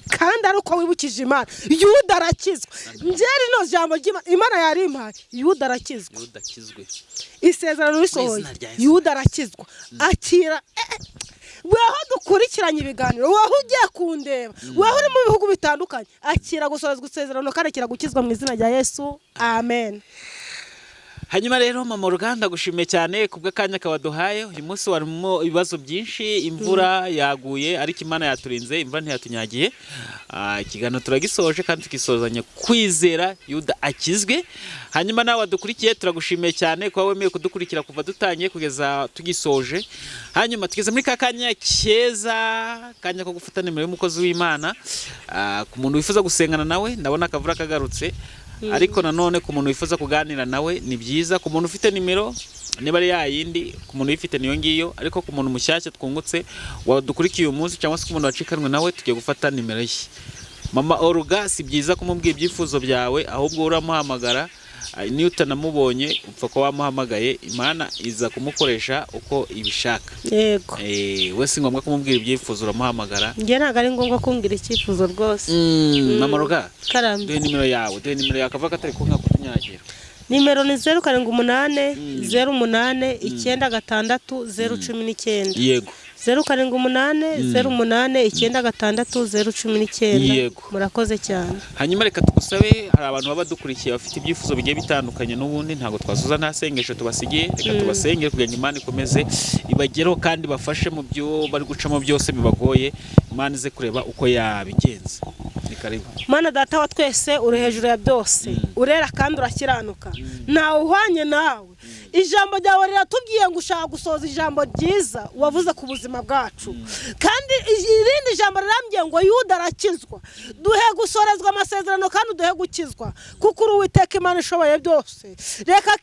Kandi ari uko wibukije Imana Yuda arakizwa. Njeri no jambo Imana yari impaye Yuda arakizwa. Isezerano risohoye Yuda arakizwa. Akira weho dukurikiranye ibiganiro, weho ugiye kundeba, weho uri mu bihugu bitandukanye, akira gusorezwa isezerano kandi akira gukizwa mu izina rya Yesu. Amen. Hanyuma rero mama Ruganda gushimiye cyane kubw'akanya kawaduhaye. Uyu munsi warimo ibibazo byinshi, imvura yaguye ariko Imana yaturinze, imvura ntiyatunyagiye. Ikiganiro turagisoje kandi tukisozanya kwizera Yuda akizwe. Hanyuma nawe wadukurikiye turagushimiye cyane kwa wemeye kudukurikira kuva dutangiye kugeza tugisoje. Hanyuma tugeze muri kakanya keza, kanya ko gufata nimero y'umukozi w'Imana. Ku muntu wifuza gusengana nawe ndabona akavura kagarutse. Ariko nanone ku muntu wifuza kuganira nawe ni byiza. Ku muntu ufite nimero niba ari yayindi, ku muntu uyifite niyo ngiyo, ariko ku muntu mushyashya twungutse wadukurikiye uyu munsi cyangwa se ku muntu wacikanwe nawe tugiye gufata nimero ye. Mama Oruga si byiza kumubwira ibyifuzo byawe, ahubwo uramuhamagara. Niyo utanamubonye upfa ko wamuhamagaye, Imana iza kumukoresha uko ibishaka. Yego. We si ngombwa kumubwira ibyifuzo, uramuhamagara. Nge ntabwo ari ngombwa kumbwira icyifuzo rwose. Mama Oruga, duhe nimero yawe akavuga ko atari kunka kunyagira. Nimero ni 078 08 9 019. Yego. 078 08 9 019. Yego. Murakoze cyane. Hanyuma reka tugusabe, hari abantu baba dukurikiye bafite ibyifuzo bigiye bitandukanye, n'ubundi ntago twasuza nta sengesho tubasigiye. Reka tubasengere kugira ngo Imana ikomeze ibagereho kandi bafashe mu byo bari gucamo byose bibagoye. Imana ize kureba uko yabigenza. ni karibu. Mana data wa twese uri hejuru ya byose urera kandi urakiranuka ntawe uhwanye nawe. Ijambo ryawe riratubwiye ngo ushaka gusoza ijambo ryiza wavuze ku buzima bwacu, kandi irindi jambo rirambye ngo Yuda arakizwa. Duhe gusorezwa amasezerano kandi uduhe gukizwa, kuko uri Uwiteka Imana ishoboye byose. Reka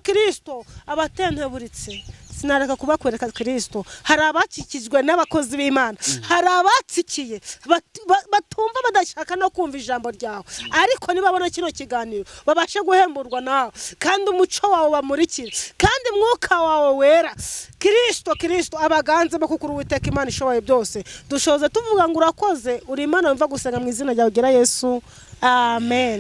Kristo abatenteburitse sinareka kubakwereka Kristo. Hari abakikijwe n'abakozi b'Imana, hari abatsikiye batumva badashaka no kumva ijambo ryawe, ariko nibabona kino kiganiro babashe guhemburwa nawe, kandi umuco wawe bamurikire, kandi mwuka wawe wera. Kristo abaganze kuko uri Uwiteka Imana ishoboye byose. Dushoze tuvuga ngo urakoze, uri Imana wumva gusenga mu izina ryawe gira Yesu, amen.